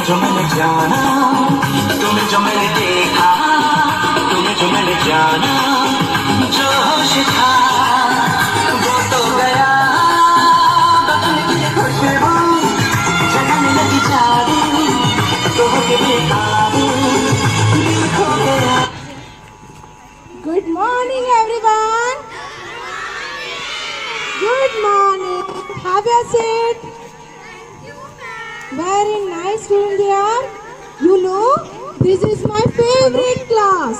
तुम्हें जो मैंने जाना, तुम्हें जो मैंने देखा, तुम्हें जो मैंने जाना, जो होश था वो तो गया। बदल की खुशबू जगाने लगी जादू, तो होके बेकाबू दिल खो गया। Good morning, everyone. Good morning. Have a seat. Very nice student here. You know, this is my favorite class.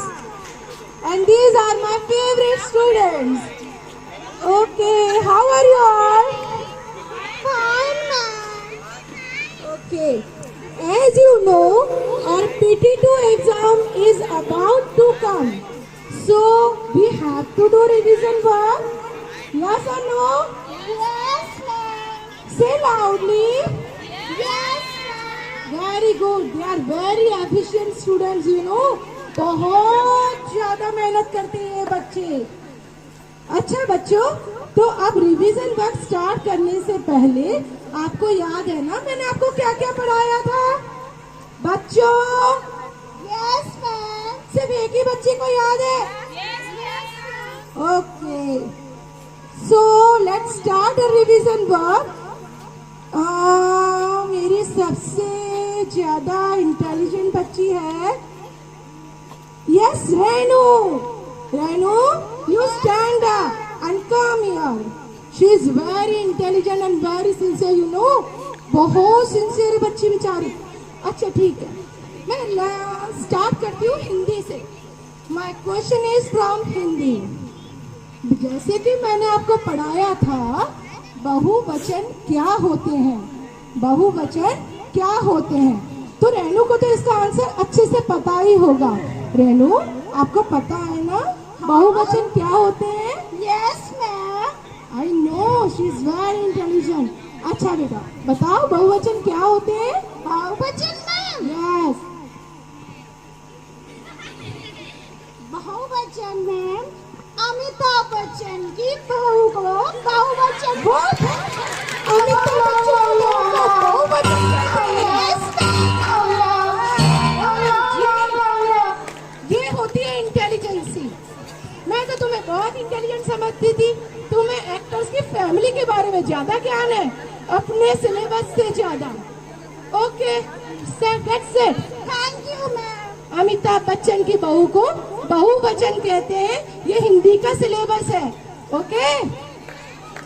And these are my favorite students. Okay, how are you all? Fine, ma'am. Okay. As you know, our PT2 exam is about to come. So, we have to do revision work. Yes or no? Yes, ma'am. Say loudly. Yes, ma'am. Very good. They are very efficient students, you know. बहुत ज्यादा मेहनत करते हैं ये बच्चे। अच्छा बच्चों, तो अब रिवीजन वर्क स्टार्ट करने से पहले आपको याद है ना मैंने आपको क्या क्या पढ़ाया था बच्चों? Yes, ma'am. सिर्फ एक ही बच्चे को याद है? Yes, ma'am. Okay. So let's start a revision work. मेरी सबसे ज्यादा इंटेलिजेंट बच्ची है Yes, Renu. Renu, you stand up and come here. She is very intelligent and very sincere, you know. बहुत सिंसियर बच्ची बेचारी। अच्छा ठीक है, मैं स्टार्ट करती हूँ हिंदी से। My question is from Hindi. जैसे कि मैंने आपको पढ़ाया था, बहुवचन क्या होते हैं, बहुवचन क्या होते हैं। तो रेनू को तो इसका आंसर अच्छे से पता ही होगा। रेनू, आपको पता है ना बहुवचन क्या होते हैं? Yes, ma'am. I know, she is very intelligent. अच्छा बेटा बताओ बहुवचन क्या होते हैं? बहुवचन ma'am. यस। बहुवचन मैम अमिताभ बच्चन की बहू को बहुवचन अमिताभ बच्चन को बहुवचन कहते हैं। Yes, ये होती है इंटेलिजेंसी। मैं तो तुम्हें बहुत इंटेलिजेंट समझती थी। तुम्हें एक्टर्स की फैमिली के बारे में ज्यादा ज्ञान है अपने सिलेबस से ज्यादा। Okay, that's it. Thank you ma'am. Amitabh Bachchan की बहू को बहुवचन कहते हैं। ये हिंदी का सिलेबस है। ओके,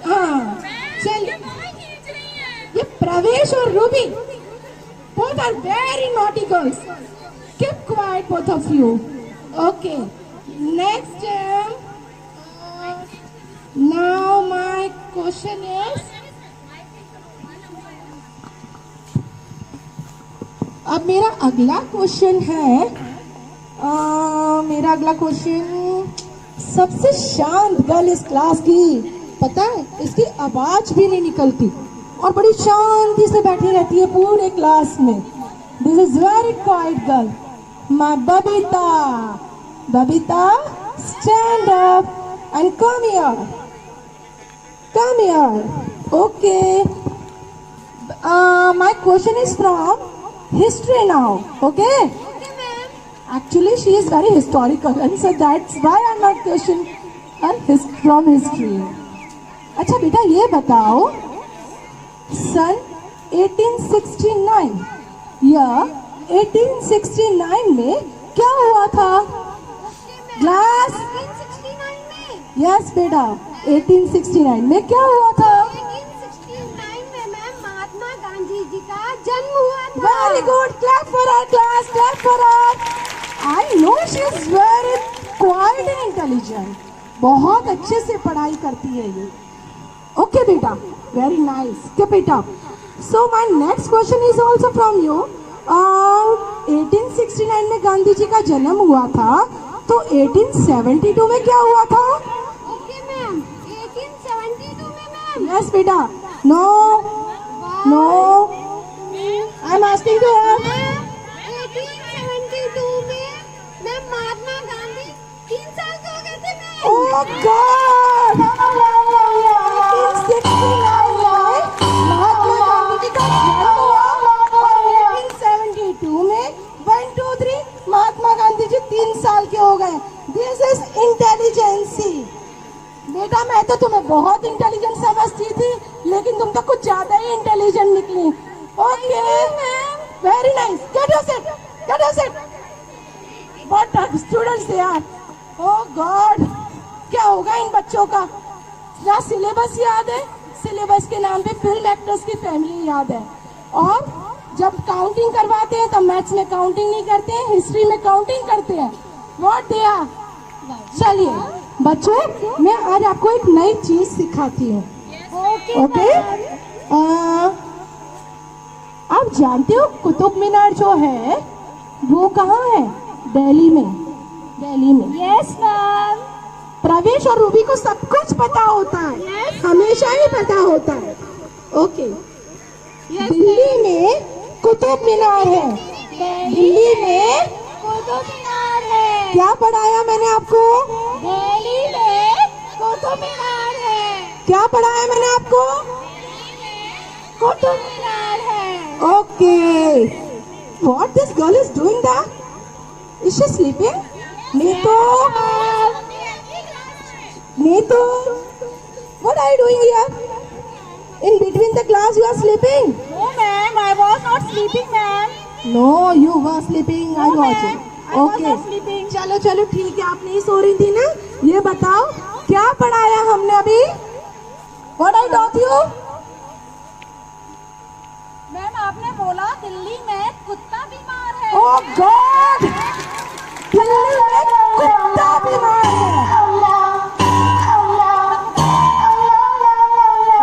हाँ चलिए। ये प्रवेश और Ruby both are very naughty girls. Keep quiet both of you. Okay, next now my question is, अब मेरा अगला क्वेश्चन है, मेरा अगला क्वेश्चन सबसे शांत गर्ल इस क्लास की, पता है इसकी आवाज भी नहीं निकलती और बड़ी शांति से बैठी रहती है पूरे क्लास में। This is very quite girl, my Babita. Babita, stand up and come here, come here. Okay, my question is from history now. Okay, actually she is very historical and so that's why I'm not questioning her from history. अच्छा बेटा ये बताओ, सन 1869 या 1869 में क्या हुआ था? Class 1869 में। यस बेटा, 1869 में क्या हुआ था? 1869 में मैम महात्मा गांधी जी का जन्म हुआ था। Very good. Clap for her, class. Clap for her. I know she is very quiet and intelligent. बहुत अच्छे से पढ़ाई करती है ये। Okay बेटा, very nice. Keep it up. So my next question is also from you. 1869 में गांधी जी का जन्म हुआ था, तो 1872 में क्या हुआ था? ओके मैम, 1872 में मैम। Yes बेटा. No. No. I'm asking to her. 1872 में मैम महात्मा गांधी 3 साल के हो गए थे मैम। Oh God! 1869 में महात्मा गांधी जी का जन्म हुआ और 1872 nice. Get your seat. Get your seat. What students they are. Oh God. क्या होगा इन बच्चों का? ना सिलेबस याद है, सिलेबस के नाम पे फिल्म एक्टर्स की फैमिली याद है, और जब काउंटिंग करवाते हैं तो मैथ्स में काउंटिंग नहीं करते हैं, हिस्ट्री में काउंटिंग करते हैं. What they are. चलिए बच्चों, मैं आज आपको एक नई चीज सिखाती हूँ. ओके. आप जानते हो कुतुब मीनार जो है वो कहाँ है? दिल्ली में. दिल्ली में. Yes ma'am. प्रवेश और रूबी को सब कुछ पता होता है. Yes. हमेशा ही पता होता है. ओके. दिल्ली में कुतुब मीनार है. दिल्ली में कुतुब मीनार है. क्या पढ़ाया मैंने आपको? दिल्ली में कुतुब मीनार है. क्या पढ़ाया मैंने आपको? कुतुब मीनार है. Okay. What this girl is doing that? Is she sleeping? Neetu, what are you doing here? In between the class, you are sleeping. No ma'am, I was not sleeping ma'am. No, you were sleeping. I No, watched ma'am. it. I was Okay. not sleeping. चलो चलो ठीक है, आप नहीं सो रही थी ना. ये बताओ क्या पढ़ाया हमने अभी? What I taught you? Ma'am आपने बोला दिल्ली में कुत्ता बीमार है. Oh God! दिल्ली में कुत्ता बीमार है.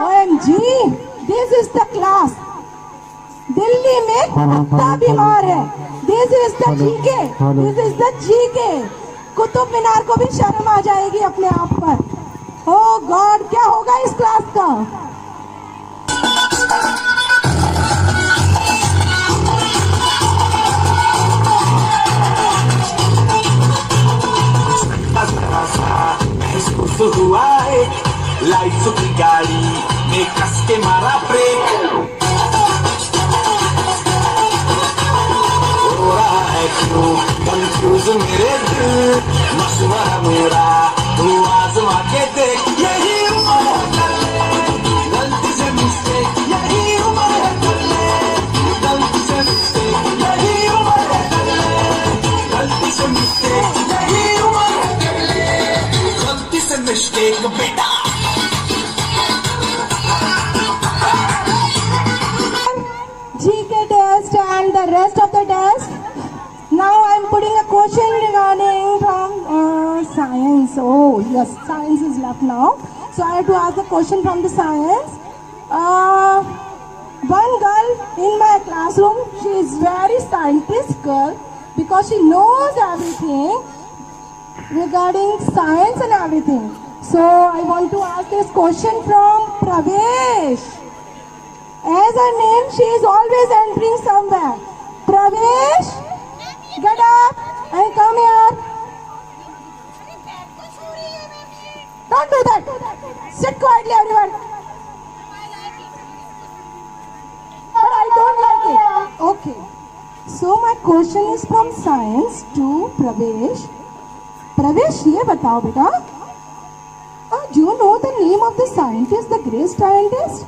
OMG! This is the class. Delhi में कुत्ता बीमार है. This is the GK. This is the GK. Qutub Minar को भी शर्म आ जाएगी अपने आप पर. Oh God! क्या होगा इस क्लास का? महसूस हुआ है लाइफ की गाड़ी में कस के मारा ब्रेक. हो रहा है क्यों कंफ्यूज मेरे दिल. मशवरा मेरा तू आजमा के देख. यही उम्र है कर ले गलती से मिस्टेक. यही उम्र है कर ले गलती से मिस्टेक. यही उम्र है कर ले गलती से मिस्टेक. यही उम्र है कर ले गलती से मिस्टेक बेटा. GK test and the rest of the test. Now I am putting a question regarding from science. Oh yes, science is left now. So I have to ask the question from the science. One girl in my classroom, she is very scientist girl because she knows everything regarding science and everything. So I want to ask this question from Pravesh. As her name, she is always entering somewhere. Pravesh, get up and come here. Don't do that. Sit quietly, everyone. But I don't like it. Okay. So my question is from science to Pravesh. Pravesh, ये बताओ बेटा. Do you know the name of the scientist, the great scientist?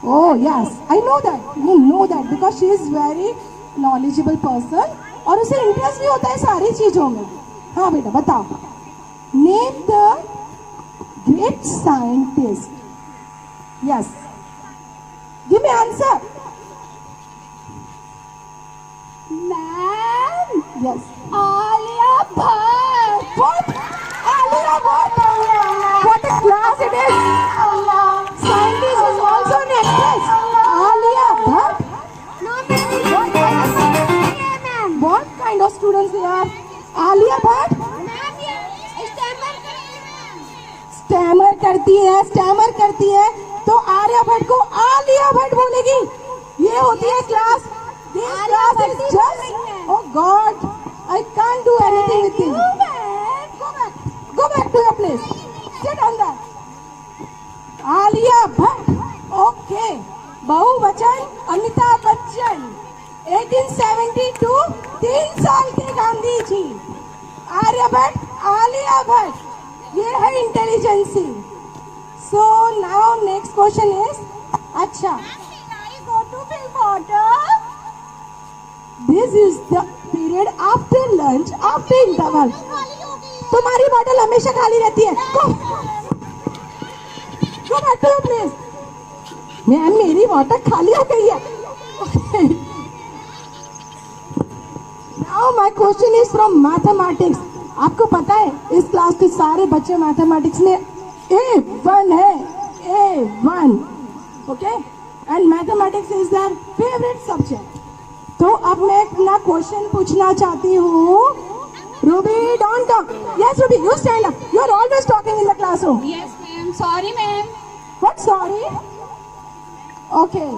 Oh yes, I know that. You know that because she is very knowledgeable person और उसे interest भी होता है सारी चीजों में. हाँ बेटा बताओ. Name the great scientist. Yes. Give me answer. Ma'am Yes. Alia Bhatt. What? Alia Bhatt. What a class it is. Scientist is also an actress. Alia Bhatt. No ma'am What kind of students they are? Alia Bhatt. Ma'am ये stammer करिए ma'am. Stammer करती है तो आर्या भट्ट को आलिया भट्ट बोलेगी. ये होती है class. This Alia class Bhatt is he just. बोलेंगे. Oh God, I can't do anything with you. Go back to your place. Sit on that. Alia Bhatt. Okay. बहुवचन अमिताभ बच्चन. 1872 3 साल के गांधी जी. आर्यभट्ट, आलिया भट्ट. ये है intelligence. So now next question is. अच्छा. I go to fill water. This is the period after lunch, after interval. खाली हो गई है। तुम्हारी बॉटल हमेशा खाली रहती है। Go back to your place. Ma'am मेरी बॉटल खाली हो गई है। Now my question is from mathematics. आपको पता है इस क्लास के सारे बच्चे मैथमेटिक्स में A1 है, A1, okay, and mathematics is their favourite subject. तो अब मैं अपना क्वेश्चन पूछना चाहती हूँ। Ruby don't talk. Yes Ruby, you stand up, you are always talking in the classroom. Yes, ma'am. Sorry, ma'am. What sorry? Okay,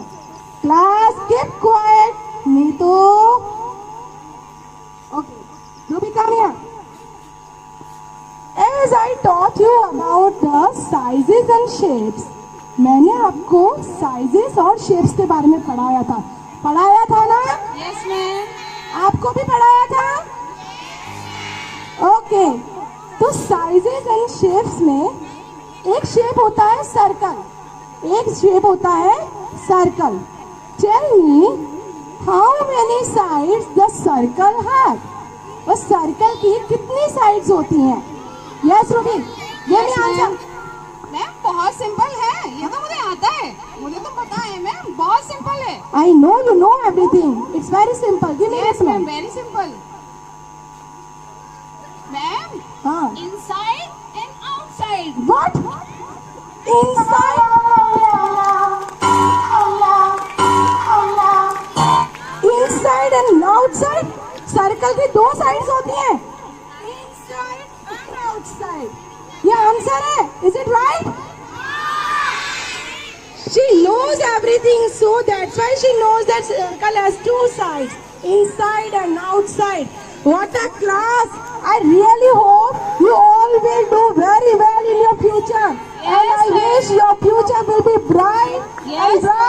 class keep quiet. Neetu. Okay, Ruby come here. As I taught you about the sizes and shapes, मैंने आपको sizes और shapes के बारे में पढ़ाया था ना? Yes, ma'am. आपको भी पढ़ाया था? ओके, तो sizes and shapes में एक शेप होता है सर्कल, एक शेप होता है circle. Tell me how many sides the circle have? उस सर्कल की कितनी साइड्स होती हैं? यस रूबी, ये Yes, आंसर। ma'am. मैम बहुत सिंपल है, ये तो मुझे आता है, मुझे तो पता है मैम, बहुत सिंपल है। I know you know everything, it's very simple. Give me Yes, this ma'am. One. Very simple. Ma'am, हाँ, inside and outside. What? Inside, inside and outside. Circle की दो साइड्स होती हैं, इनसाइड एंड आउटसाइड। ये answer है, is it right? She knows everything, so that's why she knows that circle has two sides, inside and outside. What a class! I really hope you all will do very well in your future, and I Yes, ma'am. wish your future will be bright Yes, and bright.